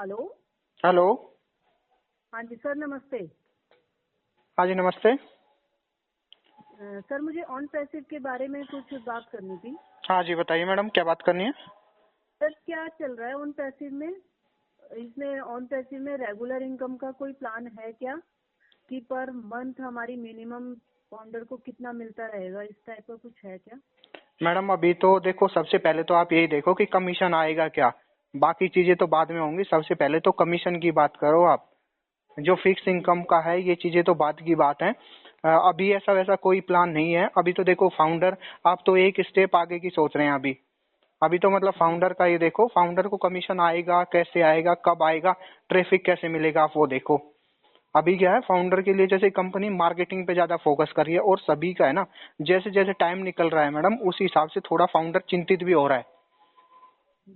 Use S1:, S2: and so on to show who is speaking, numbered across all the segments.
S1: Hello.
S2: Hello.
S1: हाँ जी sir, नमस्ते।
S2: हाँ जी नमस्ते।
S1: सर, मुझे ऑन पैसिव के बारे में कुछ बात करनी थी।
S2: हाँ जी बताइए मैडम, क्या बात करनी है?
S1: सर, क्या चल रहा है ऑन पैसिव में? इसमें ऑन पैसिव में रेगुलर इनकम का कोई प्लान है क्या, कि पर मंथ हमारी मिनिमम फाउंडर को कितना मिलता रहेगा, इस टाइप का कुछ है क्या?
S2: मैडम अभी तो देखो, सबसे पहले तो आप यही देखो कि कमीशन आएगा क्या। बाकी चीजें तो बाद में होंगी, सबसे पहले तो कमीशन की बात करो आप। जो फिक्स इनकम का है ये चीजें तो बाद की बात है। अभी ऐसा वैसा कोई प्लान नहीं है। अभी तो देखो फाउंडर, आप तो एक स्टेप आगे की सोच रहे हैं अभी। अभी तो मतलब फाउंडर का ये देखो, फाउंडर को कमीशन आएगा कैसे, आएगा कब आएगा, ट्रैफिक कैसे मिलेगा, आप वो देखो। अभी क्या है, फाउंडर के लिए जैसे कंपनी मार्केटिंग पे ज्यादा फोकस कर रही है और सभी का है ना, जैसे जैसे टाइम निकल रहा है मैडम, उस हिसाब से थोड़ा फाउंडर चिंतित भी हो रहा है।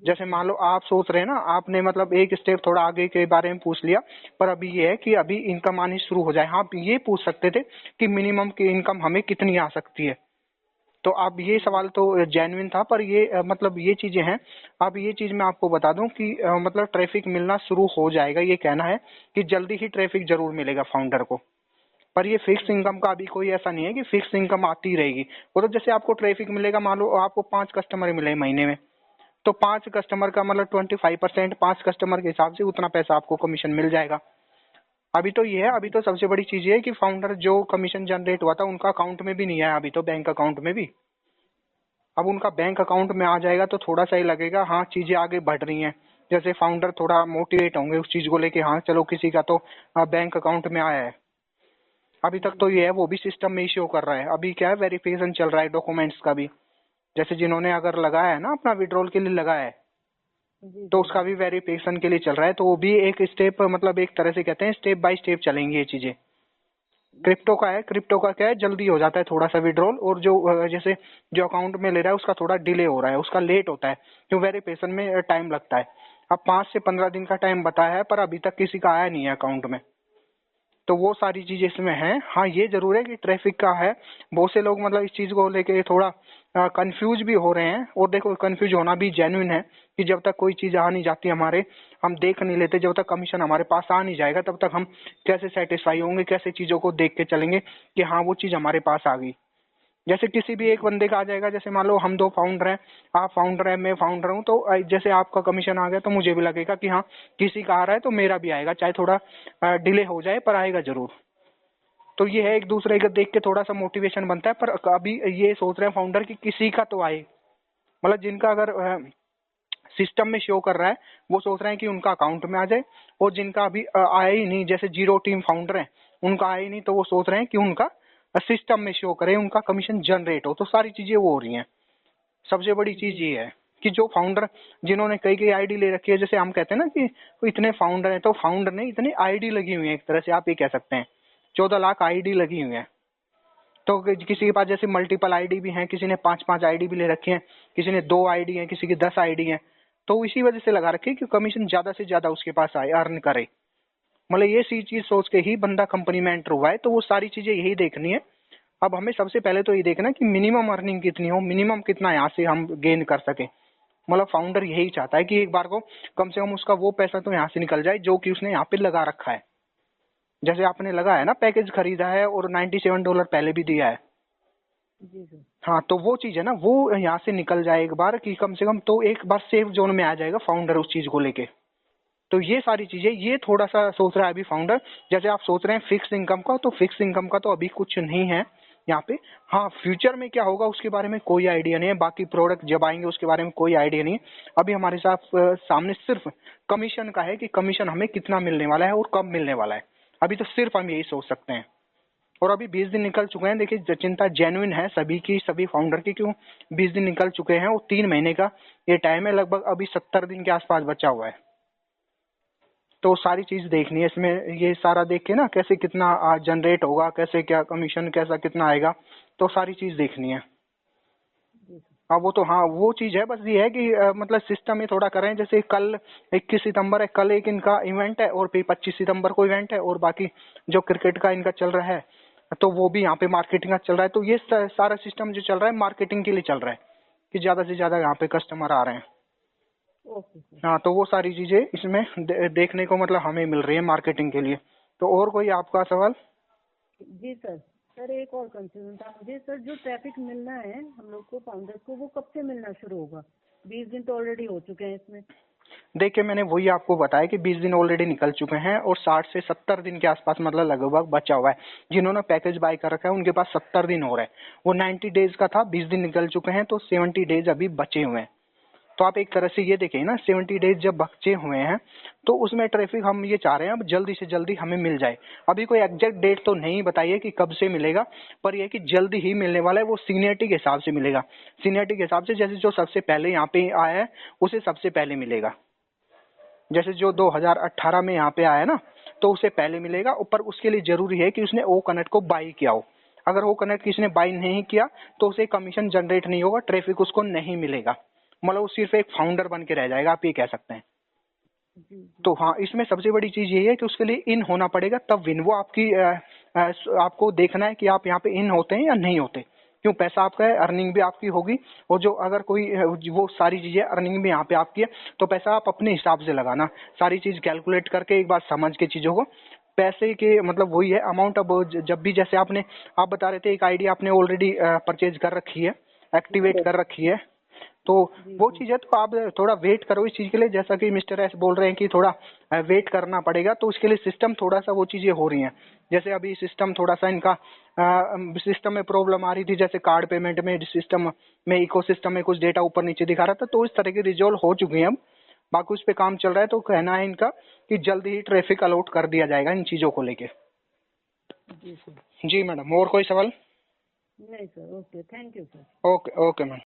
S2: जैसे मान लो आप सोच रहे हैं ना, आपने मतलब एक स्टेप थोड़ा आगे के बारे में पूछ लिया, पर अभी ये है कि अभी इनकम आनी शुरू हो जाए। हाँ, आप ये पूछ सकते थे कि मिनिमम की इनकम हमें कितनी आ सकती है। तो अब ये सवाल तो जेन्युइन था, पर ये मतलब ये चीजें हैं। अब ये चीज मैं आपको बता दूं कि मतलब ट्रैफिक मिलना शुरू हो जाएगा, ये कहना है कि जल्दी ही ट्रैफिक जरूर मिलेगा फाउंडर को। पर ये फिक्स इनकम का अभी कोई ऐसा नहीं है कि फिक्स इनकम आती रहेगी। वो तो जैसे आपको ट्रैफिक मिलेगा, मान लो आपको 5 कस्टमर मिले महीने में, तो 5 कस्टमर का मतलब 25%, 5 कस्टमर के हिसाब से उतना पैसा आपको कमीशन मिल जाएगा। अभी तो ये है, अभी तो सबसे बड़ी चीज ये है कि फाउंडर जो कमीशन जनरेट हुआ था उनका अकाउंट में भी नहीं आया, अभी तो बैंक अकाउंट में भी। अब उनका बैंक अकाउंट में आ जाएगा तो थोड़ा सा ही लगेगा, हाँ चीजें आगे बढ़ रही हैं। जैसे फाउंडर थोड़ा मोटिवेट होंगे उस चीज को लेके, हाँ चलो किसी का तो बैंक अकाउंट में आया है। अभी तक तो ये है, वो भी सिस्टम में ही शो कर रहा है। अभी क्या है, वेरिफिकेशन चल रहा है डॉक्यूमेंट्स का भी। जैसे जिन्होंने अगर लगाया है ना, अपना विड्रॉल के लिए लगाया है,
S1: जी
S2: तो
S1: जी
S2: उसका भी वेरिफिकेशन के लिए चल रहा है। तो वो भी एक स्टेप, मतलब एक तरह से कहते हैं स्टेप बाय स्टेप चलेंगी ये चीजें। क्रिप्टो का है, क्रिप्टो का क्या है, जल्दी हो जाता है थोड़ा सा विड्रॉल, और जो जैसे जो अकाउंट में ले रहा है उसका थोड़ा डिले हो रहा है, उसका लेट होता है, क्यों वेरिफिकेशन में टाइम लगता है। अब 5 से 15 दिन का टाइम बताया है, पर अभी तक किसी का आया नहीं है अकाउंट में। तो वो सारी चीजें इसमें हैं। हाँ ये जरूर है कि ट्रैफिक का है, बहुत से लोग मतलब इस चीज को लेके थोड़ा कंफ्यूज भी हो रहे हैं। और देखो कंफ्यूज होना भी जेन्युइन है कि जब तक कोई चीज आ नहीं जाती हमारे, हम देख नहीं लेते, जब तक कमीशन हमारे पास आ नहीं जाएगा तब तक हम कैसे सेटिस्फाई होंगे, कैसे चीजों को देख के चलेंगे कि हाँ वो चीज हमारे पास आ गई। जैसे किसी भी एक बंदे का आ जाएगा, जैसे मान लो हम दो फाउंडर हैं, आप फाउंडर है मैं फाउंडर हूँ, तो जैसे आपका कमीशन आ गया तो मुझे भी लगेगा कि हाँ किसी का आ रहा है तो मेरा भी आएगा, चाहे थोड़ा डिले हो जाए पर आएगा जरूर। तो ये है, एक दूसरे को देख के थोड़ा सा मोटिवेशन बनता है। पर अभी ये सोच रहे हैं फाउंडर कि किसी का तो आए, मतलब जिनका अगर सिस्टम में शो कर रहा है वो सोच रहे हैं कि उनका अकाउंट में आ जाए, और जिनका अभी आया ही नहीं, जैसे जीरो टीम फाउंडर है उनका आया ही नहीं, तो वो सोच रहे हैं कि उनका सिस्टम में शो करे, उनका कमीशन जनरेट हो। तो सारी चीजें वो हो रही हैं। सबसे बड़ी चीज ये है कि जो फाउंडर जिन्होंने कई कई आईडी ले रखी है, जैसे हम कहते हैं ना कि इतने फाउंडर हैं, तो फाउंडर ने इतनी आईडी लगी हुई है, एक तरह से आप ये कह सकते हैं 14 लाख आईडी लगी हुई है। तो किसी के पास जैसे मल्टीपल आईडी भी हैं, किसी ने 5-5 आईडी भी ले रखी है, किसी ने 2 आईडी है, किसी की 10 आईडी है। तो इसी वजह से लगा रखी है कि कमीशन ज्यादा से ज्यादा उसके पास आए, अर्न करे। मतलब ये सी चीज सोच के ही बंदा कंपनी में एंटर हुआ है, तो वो सारी चीजें यही देखनी है। अब हमें सबसे पहले तो ये देखना है कि मिनिमम अर्निंग कितनी हो, मिनिमम कितना यहाँ से हम गेन कर सके। मतलब फाउंडर यही चाहता है कि एक बार को कम से कम उसका वो पैसा तो यहाँ से निकल जाए जो कि उसने यहाँ पे लगा रखा है। जैसे आपने लगा है ना, पैकेज खरीदा है और $97 पहले भी दिया है।
S1: जी सर।
S2: हाँ, तो वो चीज है ना, वो यहाँ से निकल जाए एक बार, कि कम से कम तो एक बार सेफ जोन में आ जाएगा फाउंडर उस चीज को लेके। तो ये सारी चीजें, ये थोड़ा सा सोच रहा है अभी फाउंडर। जैसे आप सोच रहे हैं फिक्स इनकम का, तो फिक्स इनकम का तो अभी कुछ नहीं है यहाँ पे। हाँ, फ्यूचर में क्या होगा उसके बारे में कोई आइडिया नहीं है, बाकी प्रोडक्ट जब आएंगे उसके बारे में कोई आइडिया नहीं है। अभी हमारे साथ सामने सिर्फ कमीशन का है कि कमीशन हमें कितना मिलने वाला है और कब मिलने वाला है। अभी तो सिर्फ हम यही सोच सकते हैं। और अभी 20 दिन निकल चुके हैं। देखिए चिंता जेन्युइन है सभी की, सभी फाउंडर की, क्यों 20 दिन निकल चुके हैं और 3 महीने का ये टाइम है, लगभग अभी 70 दिन के आसपास बचा हुआ है। तो सारी चीज देखनी है इसमें, ये सारा देख के ना कैसे कितना जनरेट होगा, कैसे क्या कमीशन कैसा कितना आएगा, तो सारी चीज देखनी है।
S1: जी सर।
S2: हाँ वो तो, हाँ वो चीज है, बस ये है कि मतलब सिस्टम में थोड़ा करें। जैसे कल 21 सितंबर है, कल एक इनका इवेंट है और फिर 25 सितंबर को इवेंट है, और बाकी जो क्रिकेट का इनका चल रहा है तो वो भी यहाँ पे मार्केटिंग का चल रहा है। तो ये सारा सिस्टम जो चल रहा है मार्केटिंग के लिए चल रहा है कि ज्यादा से ज्यादा यहाँ पे कस्टमर आ रहे हैं।
S1: Okay sir.
S2: हाँ, तो वो सारी चीजें इसमें देखने को मतलब हमें मिल रही है मार्केटिंग के लिए। तो और कोई आपका सवाल?
S1: जी सर। सर एक और कंफ्यूजन था मुझे सर, जो ट्रैफिक मिलना है हम लोग को फाउंडर्स को, वो कब से मिलना शुरू होगा? 20 दिन तो ऑलरेडी हो चुके हैं इसमें।
S2: देखिए, मैंने वही आपको बताया कि 20 दिन ऑलरेडी निकल चुके हैं और 60 से 70 दिन के आसपास मतलब लगभग बचा हुआ है। जिन्होंने पैकेज बाय कर रखा है उनके पास 70 दिन हो रहे हैं। वो 90 डेज का था, 20 दिन निकल चुके हैं, तो 70 डेज अभी बचे हुए हैं। तो आप एक तरह से ये देखिए ना, 70 डेज जब बचे हुए हैं तो उसमें ट्रैफिक हम ये चाह रहे हैं अब जल्दी से जल्दी हमें मिल जाए। अभी कोई एग्जैक्ट डेट तो नहीं बताइए कि कब से मिलेगा, पर यह कि जल्दी ही मिलने वाला है। वो सीनियरिटी के हिसाब से मिलेगा। सीनियरिटी के हिसाब से जैसे जो सबसे पहले यहाँ पे आया है उसे सबसे पहले मिलेगा। जैसे जो 2018 में यहाँ पे आया ना, तो उसे पहले मिलेगा। ऊपर उसके लिए जरूरी है कि उसने ओ कनेक्ट को बाई किया हो। अगर ओ कनेक्ट किसी ने बाई नहीं किया तो उसे कमीशन जनरेट नहीं होगा, ट्रैफिक उसको नहीं मिलेगा। मतलब वो सिर्फ एक फाउंडर बन के रह जाएगा, आप ये कह सकते हैं।
S1: जी जी।
S2: तो हाँ, इसमें सबसे बड़ी चीज यही है कि उसके लिए इन होना पड़ेगा, तब विन। वो आपकी आपको देखना है कि आप यहाँ पे इन होते हैं या नहीं होते। क्यों, पैसा आपका है, अर्निंग भी आपकी होगी। और जो अगर कोई वो सारी चीजें अर्निंग भी यहाँ पे आपकी है, तो पैसा आप अपने हिसाब से लगाना, सारी चीज कैलकुलेट करके एक बार समझ के चीजों को। पैसे के मतलब वही है अमाउंट। अब जब भी जैसे आपने, आप बता रहे थे एक आईडी आपने ऑलरेडी परचेज कर रखी है, एक्टिवेट कर रखी है, तो
S1: जी
S2: वो
S1: जी।
S2: चीज है। तो आप थोड़ा वेट करो इस चीज के लिए, जैसा कि मिस्टर एस बोल रहे हैं कि थोड़ा वेट करना पड़ेगा। तो उसके लिए सिस्टम थोड़ा सा वो चीजें हो रही हैं। जैसे अभी सिस्टम थोड़ा सा इनका सिस्टम में प्रॉब्लम आ रही थी, जैसे कार्ड पेमेंट में सिस्टम में, इकोसिस्टम में कुछ डेटा ऊपर नीचे दिखा रहा था, तो इस तरह की रिजॉल्व हो चुकी है अब। बाकी उस पर काम चल रहा है। तो कहना है इनका कि जल्दी ही ट्रैफिक अलॉट कर दिया जाएगा इन चीजों को लेके।
S1: जी सर।
S2: जी मैडम, और कोई सवाल?
S1: नहीं sir, okay, thank you sir.
S2: Okay okay ma'am.